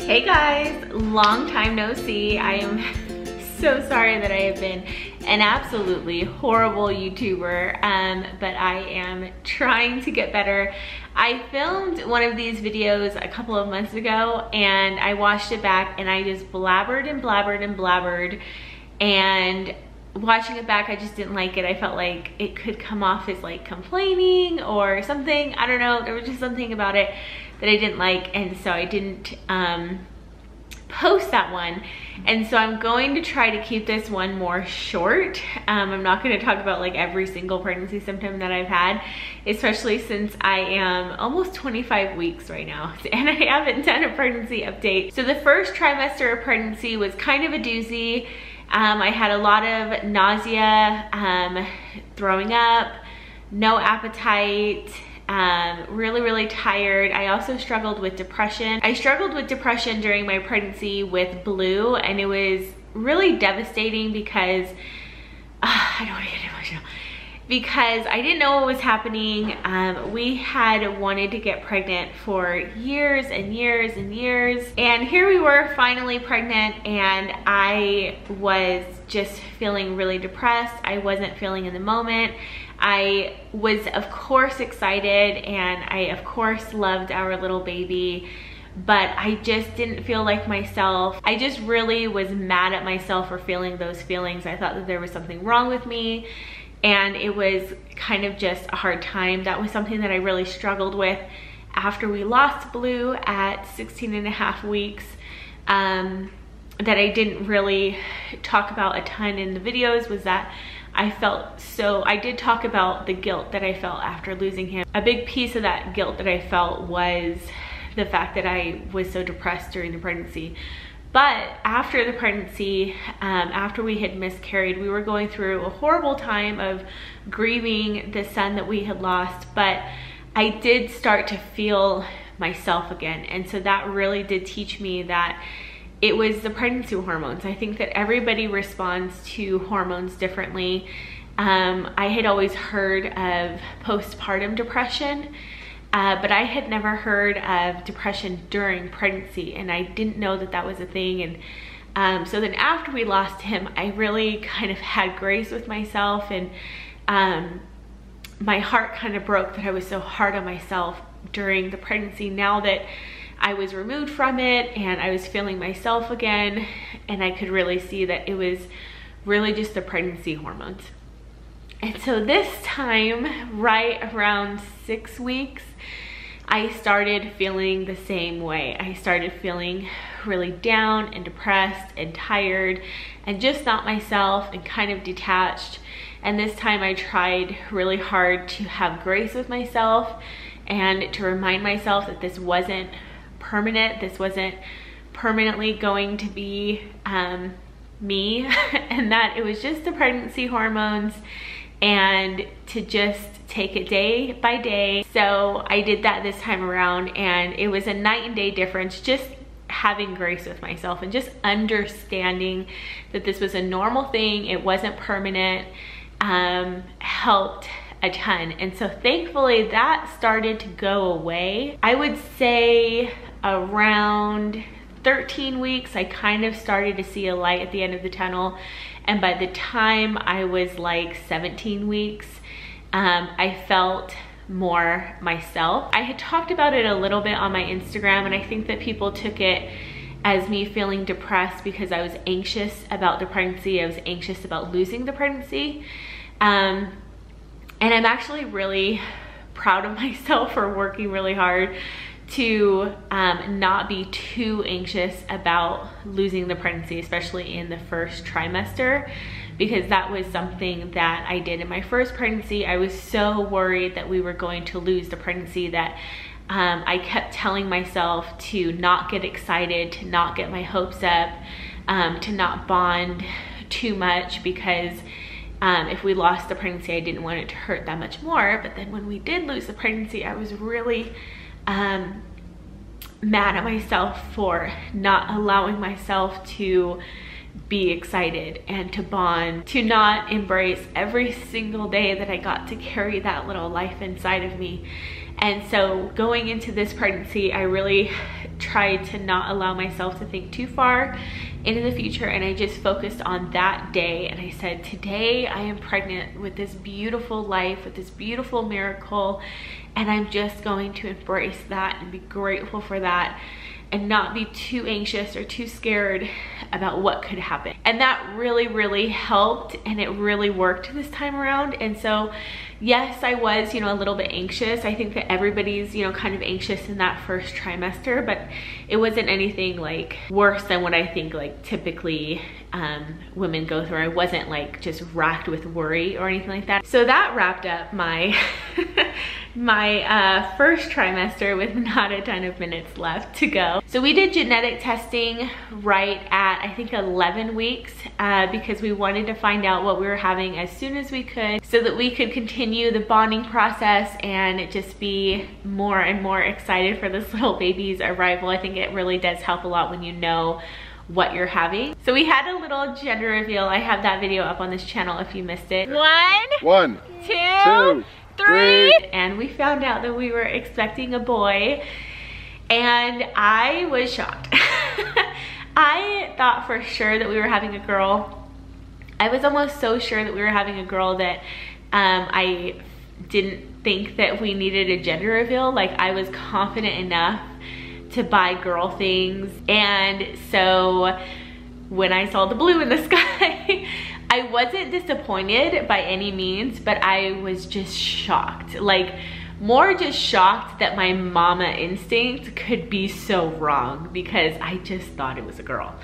Hey guys, long time no see. I am so sorry that I have been an absolutely horrible YouTuber, but I am trying to get better. I filmed one of these videos a couple of months ago and I watched it back and I just blabbered and blabbered and blabbered, and watching it back I just didn't like it. I felt like it could come off as like complaining or something. I don't know, there was just something about it that I didn't like, and so I didn't post that one. And so I'm going to try to keep this one more short. I'm not going to talk about like every single pregnancy symptom that I've had, especially since I am almost 25 weeks right now and I haven't done a pregnancy update. So the first trimester of pregnancy was kind of a doozy. I had a lot of nausea, throwing up, no appetite, really tired. I also struggled with depression. I struggled with depression during my pregnancy with Blue, and it was really devastating because I don't want to get emotional, because I didn't know what was happening. We had wanted to get pregnant for years and years and years, and here we were finally pregnant, and I was just feeling really depressed. I wasn't feeling in the moment. I was of course excited, and I of course loved our little baby, but I just didn't feel like myself. I just really was mad at myself for feeling those feelings. I thought that there was something wrong with me, and it was kind of just a hard time. That was something that I really struggled with after we lost Blue at 16.5 weeks, that I didn't really talk about a ton in the videos, was that I did talk about the guilt that I felt after losing him. A big piece of that guilt that I felt was the fact that I was so depressed during the pregnancy. But after the pregnancy, after we had miscarried, we were going through a horrible time of grieving the son that we had lost, but I did start to feel myself again. And so that really did teach me that it was the pregnancy hormones. I think that everybody responds to hormones differently. I had always heard of postpartum depression, but I had never heard of depression during pregnancy, and I didn't know that that was a thing. And so then after we lost him, I really kind of had grace with myself, and my heart kind of broke that I was so hard on myself during the pregnancy. Now that I was removed from it and I was feeling myself again, and I could really see that it was really just the pregnancy hormones. And so this time, right around 6 weeks, I started feeling the same way. I started feeling really down and depressed and tired and just not myself and kind of detached. And this time I tried really hard to have grace with myself and to remind myself that this wasn't permanent. This wasn't permanently going to be me, and that it was just the pregnancy hormones, and to just take it day by day. So I did that this time around, and it was a night and day difference. Just having grace with myself and just understanding that this was a normal thing, it wasn't permanent, helped a ton. And so thankfully that started to go away. I would say around 13 weeks, I kind of started to see a light at the end of the tunnel. And by the time I was like 17 weeks, I felt more myself. I had talked about it a little bit on my Instagram, and I think that people took it as me feeling depressed because I was anxious about the pregnancy. I was anxious about losing the pregnancy. And I'm actually really proud of myself for working really hard to not be too anxious about losing the pregnancy, especially in the first trimester, because that was something that I did in my first pregnancy. I was so worried that we were going to lose the pregnancy that I kept telling myself to not get excited, to not get my hopes up, to not bond too much, because if we lost the pregnancy, I didn't want it to hurt that much more. But then when we did lose the pregnancy, I was really mad at myself for not allowing myself to be excited and to bond, to not embrace every single day that I got to carry that little life inside of me. And so going into this pregnancy, I really tried to not allow myself to think too far into the future, and I just focused on that day. And I said, today I am pregnant with this beautiful life, with this beautiful miracle, and I'm just going to embrace that and be grateful for that and not be too anxious or too scared about what could happen. And that really, really helped, and it really worked this time around. And so yes, I was, you know, a little bit anxious. I think that everybody's, you know, kind of anxious in that first trimester, but it wasn't anything like worse than what I think like typically women go through. I wasn't like just racked with worry or anything like that. So that wrapped up my my first trimester with not a ton of minutes left to go. So we did genetic testing right at, I think, 11 weeks because we wanted to find out what we were having as soon as we could so that we could continue the bonding process and just be more and more excited for this little baby's arrival. I think it really does help a lot when you know what you're having. So we had a little gender reveal. I have that video up on this channel if you missed it. One, two, three. And we found out that we were expecting a boy, and I was shocked. I thought for sure that we were having a girl. I was almost so sure that we were having a girl that I didn't think that we needed a gender reveal. Like, I was confident enough to buy girl things. And so when I saw the blue in the sky, I wasn't disappointed by any means, but I was just shocked. Like, more just shocked that my mama instinct could be so wrong, because I just thought it was a girl.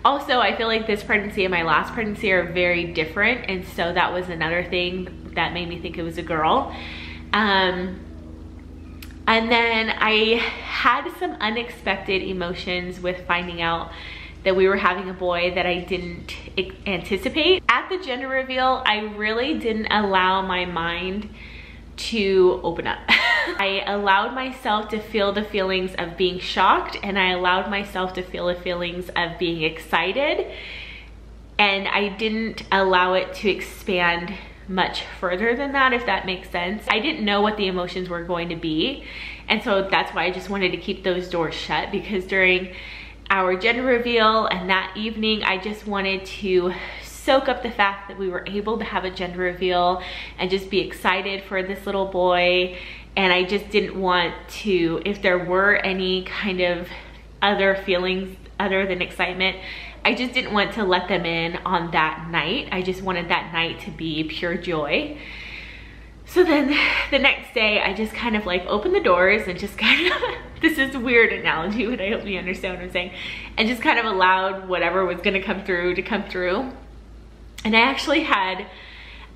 Also, I feel like this pregnancy and my last pregnancy are very different, and so that was another thing that made me think it was a girl. And then I had some unexpected emotions with finding out that we were having a boy that I didn't anticipate. At the gender reveal, I really didn't allow my mind to open up. I allowed myself to feel the feelings of being shocked, and I allowed myself to feel the feelings of being excited, and I didn't allow it to expand much further than that, if that makes sense. I didn't know what the emotions were going to be, and so that's why I just wanted to keep those doors shut, because during our gender reveal and that evening, I just wanted to soak up the fact that we were able to have a gender reveal and just be excited for this little boy. And I just didn't want to, if there were any kind of other feelings other than excitement, I just didn't want to let them in on that night. I just wanted that night to be pure joy. So then the next day, I just kind of like opened the doors and just kind of, this is a weird analogy, but I hope you understand what I'm saying, and just kind of allowed whatever was gonna come through to come through. And I actually had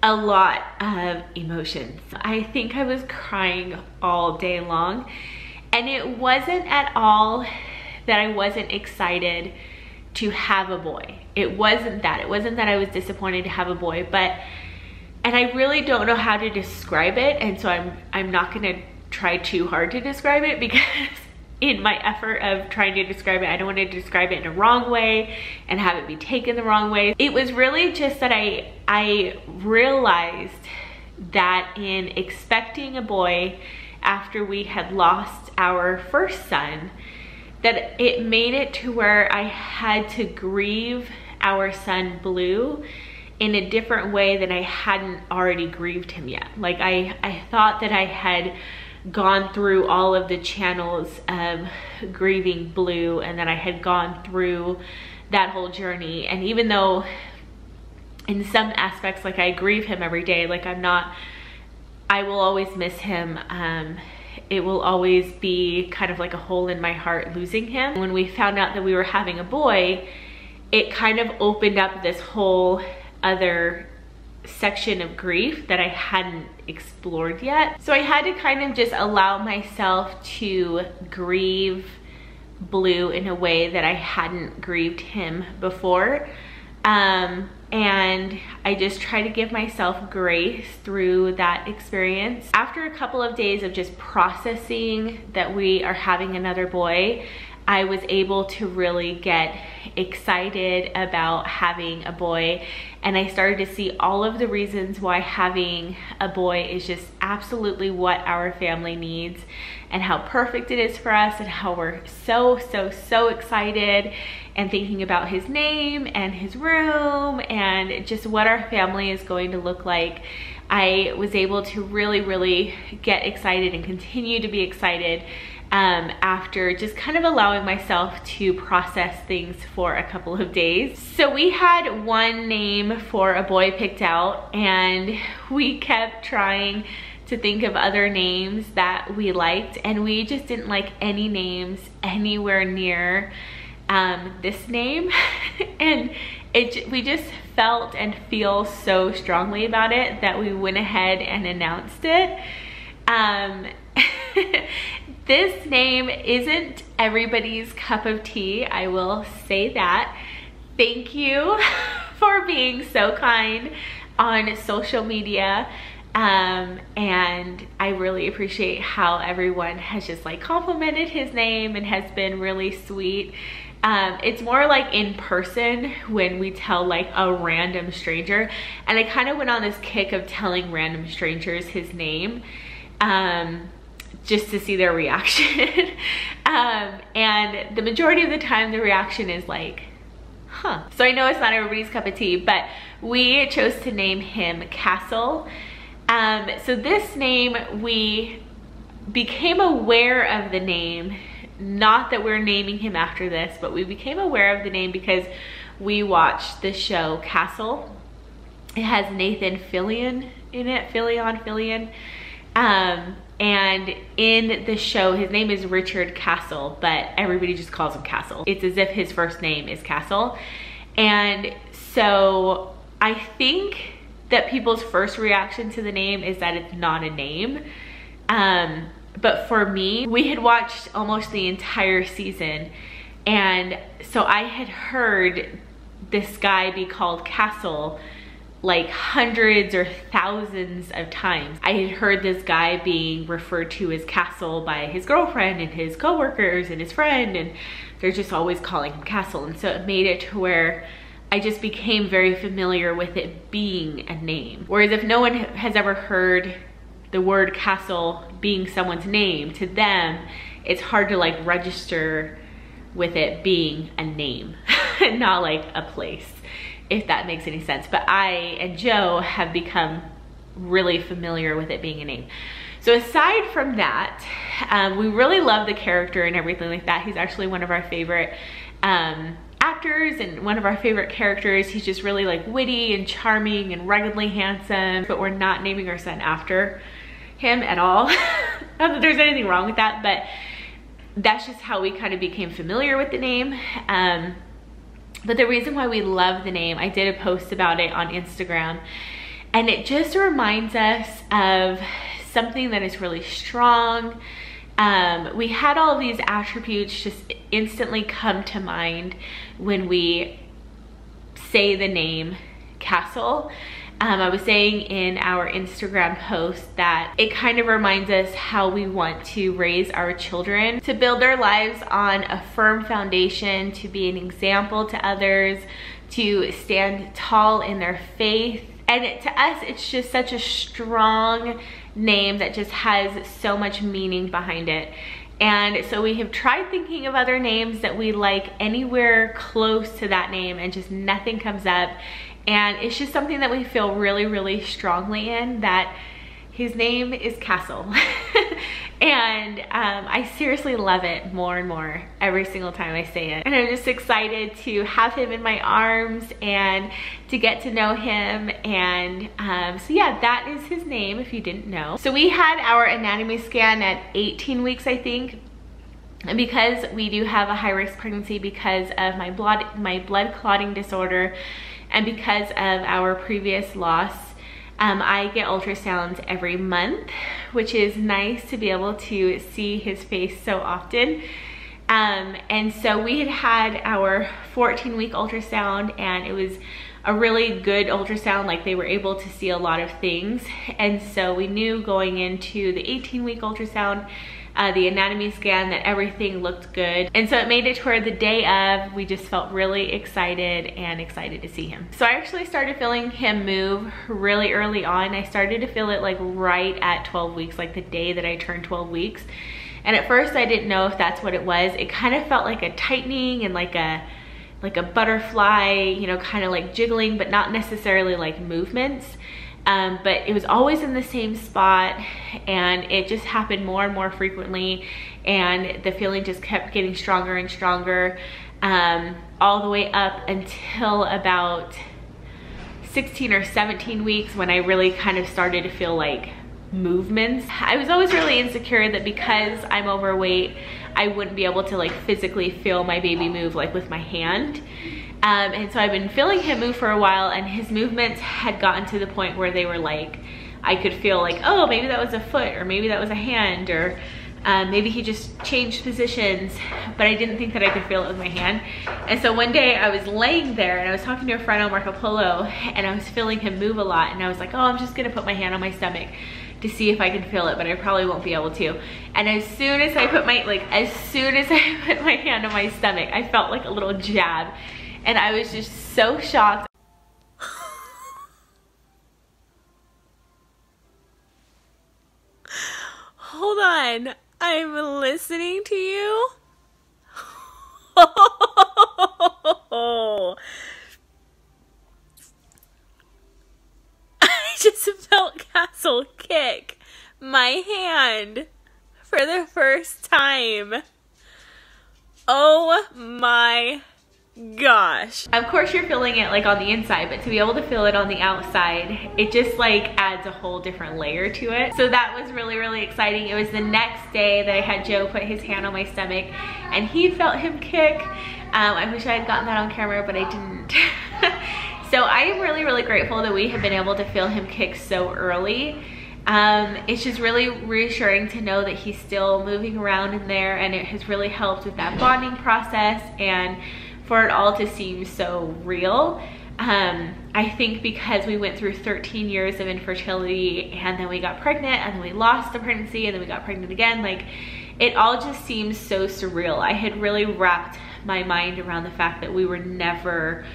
a lot of emotions. I think I was crying all day long, and it wasn't at all that I wasn't excited to have a boy. It wasn't that. It wasn't that I was disappointed to have a boy, but, and I really don't know how to describe it, and so I'm not gonna try too hard to describe it, because in my effort of trying to describe it, I don't want to describe it in a wrong way and have it be taken the wrong way. It was really just that I realized that in expecting a boy after we had lost our first son, that it made it to where I had to grieve our son Blue in a different way than I hadn't already grieved him yet. Like, I thought that I had gone through all of the channels of grieving Blue, and that I had gone through that whole journey. And even though in some aspects, like, I grieve him every day, like, I will always miss him. It will always be kind of like a hole in my heart losing him. When we found out that we were having a boy, it kind of opened up this whole other section of grief that I hadn't explored yet. So I had to kind of just allow myself to grieve Blue in a way that I hadn't grieved him before. And I just try to give myself grace through that experience. After a couple of days of just processing that we are having another boy, I was able to really get excited about having a boy, and I started to see all of the reasons why having a boy is just absolutely what our family needs, and how perfect it is for us, and how we're so excited and thinking about his name and his room and just what our family is going to look like. I was able to really get excited and continue to be excited after just kind of allowing myself to process things for a couple of days. So we had one name for a boy picked out, and we kept trying to think of other names that we liked, and we just didn't like any names anywhere near this name. And we just felt and feel so strongly about it that we went ahead and announced it. This name isn't everybody's cup of tea, I will say that. Thank you for being so kind on social media. And I really appreciate how everyone has just like complimented his name and has been really sweet. It's more like in person when we tell like a random stranger, and I kind of went on this kick of telling random strangers his name just to see their reaction. And the majority of the time the reaction is like, huh. So I know it's not everybody's cup of tea, but we chose to name him Castle. So this name, we became aware of the name, not that we're naming him after this, but we became aware of the name because we watched the show Castle. It has Nathan Fillion in it, Fillion. And in the show, his name is Richard Castle, but everybody just calls him Castle. It's as if his first name is Castle. And so I think that people's first reaction to the name is that it's not a name. But for me, we had watched almost the entire season, and so I had heard this guy be called Castle like hundreds or thousands of times. I had heard this guy being referred to as Castle by his girlfriend and his coworkers and his friend, and they're just always calling him Castle. And so it made it to where I just became very familiar with it being a name. Whereas if no one has ever heard the word Castle being someone's name, to them, it's hard to like register with it being a name, not like a place, if that makes any sense. But I and Joe have become really familiar with it being a name. So aside from that, we really love the character and everything like that. He's actually one of our favorite actors and one of our favorite characters. He's just really like witty and charming and ruggedly handsome, but we're not naming our son after him at all. Not that there's anything wrong with that, but that's just how we kind of became familiar with the name. But the reason why we love the name, I did a post about it on Instagram, and it just reminds us of something that is really strong. We had all of these attributes just instantly come to mind when we say the name Castle. I was saying in our Instagram post that it kind of reminds us how we want to raise our children, to build their lives on a firm foundation, to be an example to others, to stand tall in their faith. And to us, it's just such a strong name that just has so much meaning behind it. And so we have tried thinking of other names that we like anywhere close to that name, and just nothing comes up. And it's just something that we feel really strongly in, that his name is Castle. And I seriously love it more and more every single time I say it. And I'm just excited to have him in my arms and to get to know him. And so yeah, that is his name, if you didn't know. So we had our anatomy scan at 18 weeks, I think. And because we do have a high risk pregnancy because of my blood clotting disorder, and because of our previous loss, I get ultrasounds every month, which is nice to be able to see his face so often. And so we had our 14-week ultrasound, and it was a really good ultrasound. Like, they were able to see a lot of things. And so we knew going into the 18-week ultrasound the anatomy scan, that everything looked good. And so it made it to where the day of, we just felt really excited to see him. So I actually started feeling him move really early on. I started to feel it like right at 12 weeks, like the day that I turned 12 weeks. And at first I didn't know if that's what it was. It kind of felt like a tightening and like a butterfly, you know, kind of like jiggling, but not necessarily like movements. But it was always in the same spot, and it just happened more and more frequently, and the feeling just kept getting stronger and stronger, all the way up until about 16 or 17 weeks, when I really kind of started to feel like movements. I was always really insecure that because I'm overweight, I wouldn't be able to like physically feel my baby move like with my hand. And so I've been feeling him move for a while, and his movements had gotten to the point where they were like, I could feel like, oh, maybe that was a foot, or maybe that was a hand, or maybe he just changed positions, but I didn't think that I could feel it with my hand. And so one day I was laying there and I was talking to a friend on Marco Polo, and I was feeling him move a lot, and I was like, oh, I'm just gonna put my hand on my stomach to see if I can feel it, but I probably won't be able to. And as soon as I put my hand on my stomach, I felt like a little jab. And I was just so shocked. Hold on, I'm listening to you. I just felt Castle kick my hand for the first time. Oh my gosh. Of course you're feeling it like on the inside, but to be able to feel it on the outside, it just like adds a whole different layer to it. So that was really, really exciting. It was the next day that I had Joe put his hand on my stomach, and he felt him kick. I wish I had gotten that on camera, but I didn't. So I am really, really grateful that we have been able to feel him kick so early. It's just really reassuring to know that he's still moving around in there, and it has really helped with that bonding process, and for it all to seem so real. I think because we went through 13 years of infertility, and then we got pregnant, and then we lost the pregnancy, and then we got pregnant again, like it all just seems so surreal. I had really wrapped my mind around the fact that we were never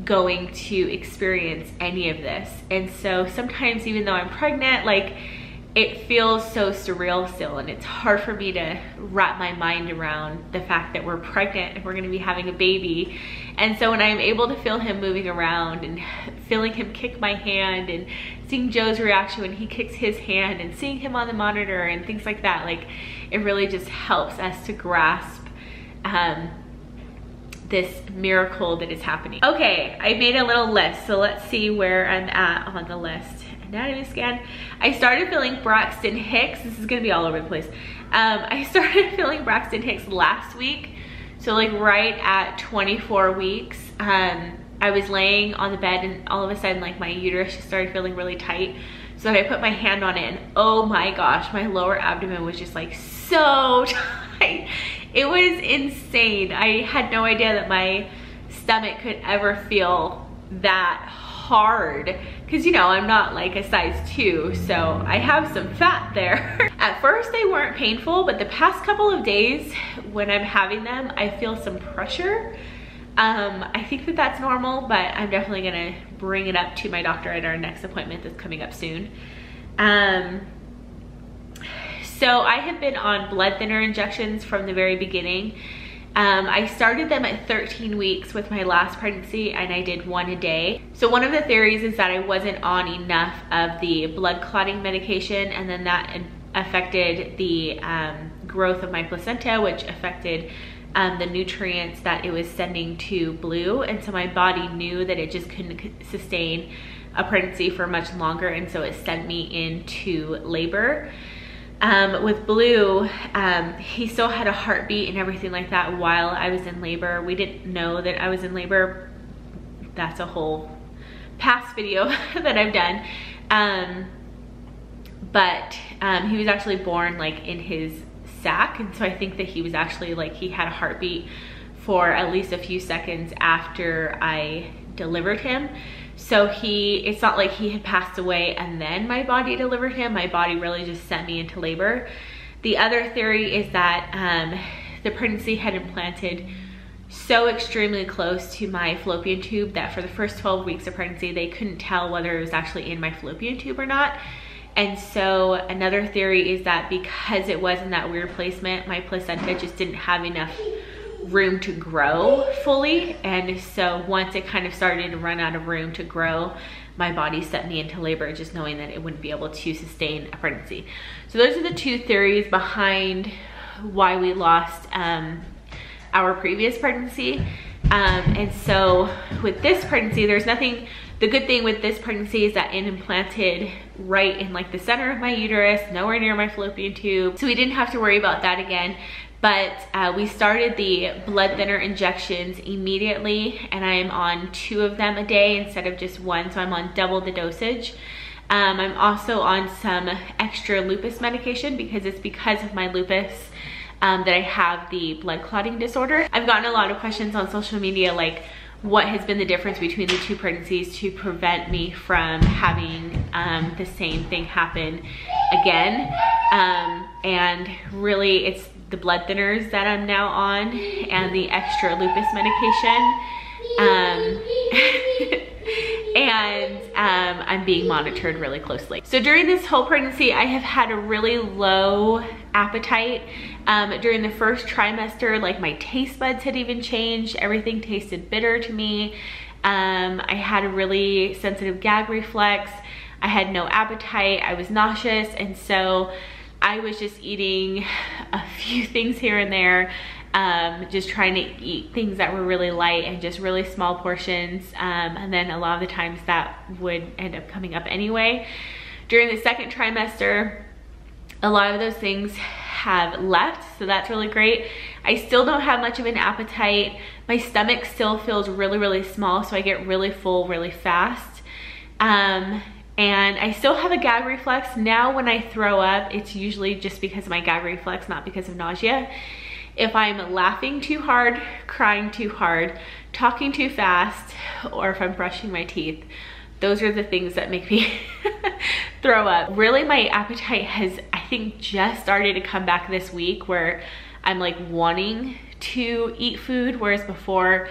going to experience any of this. And so sometimes, even though I'm pregnant, like it feels so surreal still, and it's hard for me to wrap my mind around the fact that we're pregnant and we're gonna be having a baby. And so when I'm able to feel him moving around and feeling him kick my hand, and seeing Joe's reaction when he kicks his hand, and seeing him on the monitor and things like that, like it really just helps us to grasp this miracle that is happening. Okay, I made a little list, so let's see where I'm at on the list. Anatomy scan. I started feeling Braxton Hicks. This is gonna be all over the place. I started feeling Braxton Hicks last week, so like right at 24 weeks. I was laying on the bed, and all of a sudden like my uterus just started feeling really tight, so I put my hand on it, and oh my gosh, my lower abdomen was just like so tight. It was insane. I had no idea that my stomach could ever feel that hard, because you know I'm not like a size 2, so I have some fat there. At first they weren't painful, but the past couple of days when I'm having them, I feel some pressure. I think that that's normal, but I'm definitely gonna bring it up to my doctor at our next appointment that's coming up soon. So I have been on blood thinner injections from the very beginning. I started them at 13 weeks with my last pregnancy, and I did 1 a day. So one of the theories is that I wasn't on enough of the blood clotting medication, and then that affected the growth of my placenta, which affected the nutrients that it was sending to Blue. And so my body knew that it just couldn't sustain a pregnancy for much longer, and so it sent me into labor. With Blue, he still had a heartbeat and everything like that while I was in labor. We didn't know that I was in labor. That's a whole past video that I've done. But he was actually born like in his sac, and so I think that he was actually like, he had a heartbeat for at least a few seconds after I delivered him. So it's not like he had passed away and then my body delivered him. My body really just sent me into labor. The other theory is that the pregnancy had implanted so extremely close to my fallopian tube that for the first 12 weeks of pregnancy, they couldn't tell whether it was actually in my fallopian tube or not. And so another theory is that because it was in that weird placement, my placenta just didn't have enough room to grow fully. And so once it kind of started to run out of room to grow, my body set me into labor, just knowing that it wouldn't be able to sustain a pregnancy. So those are the two theories behind why we lost our previous pregnancy. And so with this pregnancy, there's nothing, the good thing with this pregnancy is that it implanted right in like the center of my uterus, nowhere near my fallopian tube. So we didn't have to worry about that again. But we started the blood thinner injections immediately, and I am on 2 of them a day instead of just 1, so I'm on double the dosage. I'm also on some extra lupus medication because it's because of my lupus that I have the blood clotting disorder. I've gotten a lot of questions on social media like, what has been the difference between the 2 pregnancies to prevent me from having the same thing happen again. And really it's the blood thinners that I'm now on and the extra lupus medication. I'm being monitored really closely. So during this whole pregnancy, I have had a really low appetite. During the first trimester, like my taste buds had even changed. Everything tasted bitter to me. I had a really sensitive gag reflex. I had no appetite. I was nauseous. And so I was just eating a few things here and there, just trying to eat things that were really light and just really small portions. And then a lot of the times that would end up coming up anyway. During the second trimester, a lot of those things have left, so that's really great. I still don't have much of an appetite. My stomach still feels really, really small, so I get really full really fast. And I still have a gag reflex. Now when I throw up, it's usually just because of my gag reflex, not because of nausea. If I'm laughing too hard, crying too hard, talking too fast, or if I'm brushing my teeth, those are the things that make me throw up. Really, my appetite has, I think, just started to come back this week where I'm like wanting to eat food, whereas before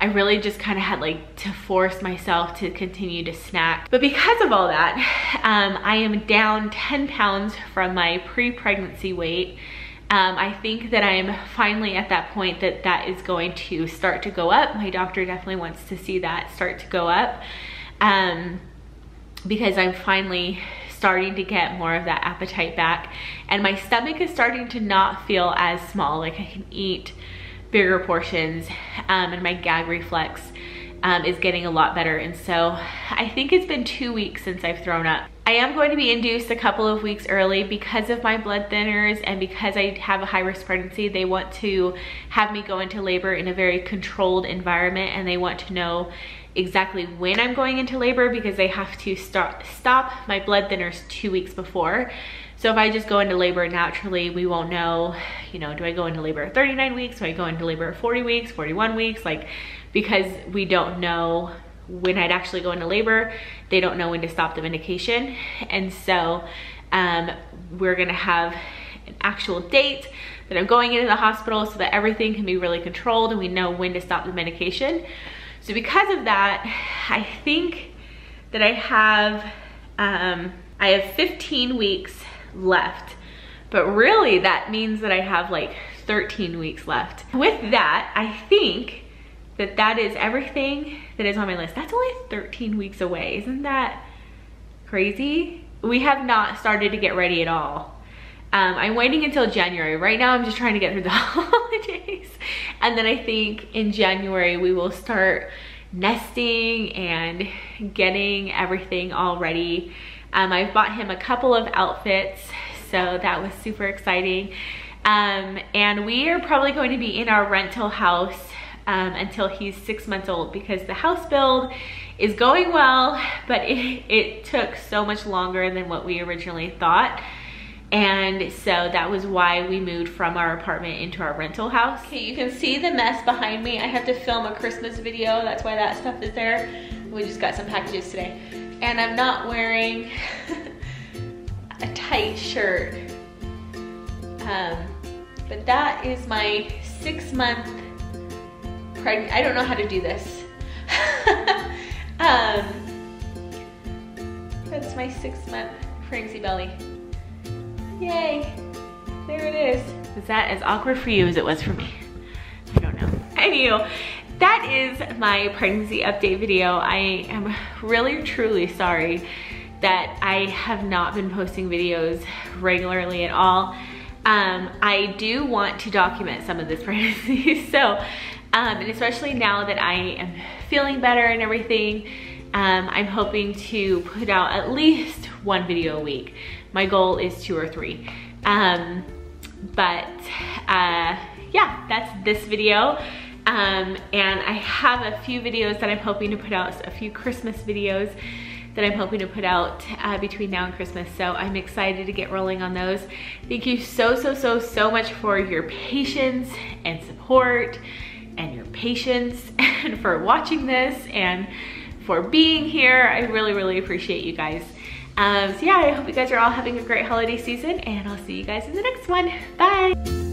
I really just kind of had like to force myself to continue to snack. But because of all that, I am down 10 pounds from my pre-pregnancy weight. I think that I'm finally at that point that is going to start to go up. My doctor definitely wants to see that start to go up, because I'm finally starting to get more of that appetite back, and my stomach is starting to not feel as small. Like I can eat bigger portions, and my gag reflex is getting a lot better. And so I think it's been 2 weeks since I've thrown up. I am going to be induced a couple of weeks early because of my blood thinners and because I have a high-risk pregnancy. They want to have me go into labor in a very controlled environment, and they want to know exactly when I'm going into labor because they have to stop my blood thinners 2 weeks before. So if I just go into labor naturally, we won't know, you know, do I go into labor at 39 weeks? Do I go into labor at 40 weeks, 41 weeks? Like, because we don't know when I'd actually go into labor, they don't know when to stop the medication. And so we're gonna have an actual date that I'm going into the hospital so that everything can be really controlled and we know when to stop the medication. So because of that, I think that I have 15 weeks left, but really that means that I have like 13 weeks left. With that, I think that is everything that is on my list. That's only 13 weeks away. Isn't that crazy? We have not started to get ready at all. I'm waiting until January. Right now, I'm just trying to get through the holidays. And then I think in January, we will start nesting and getting everything all ready. I've bought him a couple of outfits, so that was super exciting. And we are probably going to be in our rental house until he's 6 months old because the house build is going well, but it took so much longer than what we originally thought. And so that was why we moved from our apartment into our rental house. Okay, you can see the mess behind me. I have to film a Christmas video. That's why that stuff is there. We just got some packages today. And I'm not wearing a tight shirt But that is my 6-month pregnant. I don't know how to do this. That's my 6-month pregnancy belly. Yay, there it is. Is that as awkward for you as it was for me? I don't know. Anywho, that is my pregnancy update video. I am really, truly sorry that I have not been posting videos regularly at all. I do want to document some of this pregnancy, so, and especially now that I am feeling better and everything, I'm hoping to put out at least 1 video a week. My goal is 2 or 3. Yeah, that's this video. And I have a few videos that I'm hoping to put out, a few Christmas videos that I'm hoping to put out between now and Christmas. So I'm excited to get rolling on those. Thank you so much for your patience and support and your patience and for watching this and for being here. I really appreciate you guys. So yeah, I hope you guys are all having a great holiday season, and I'll see you guys in the next one. Bye.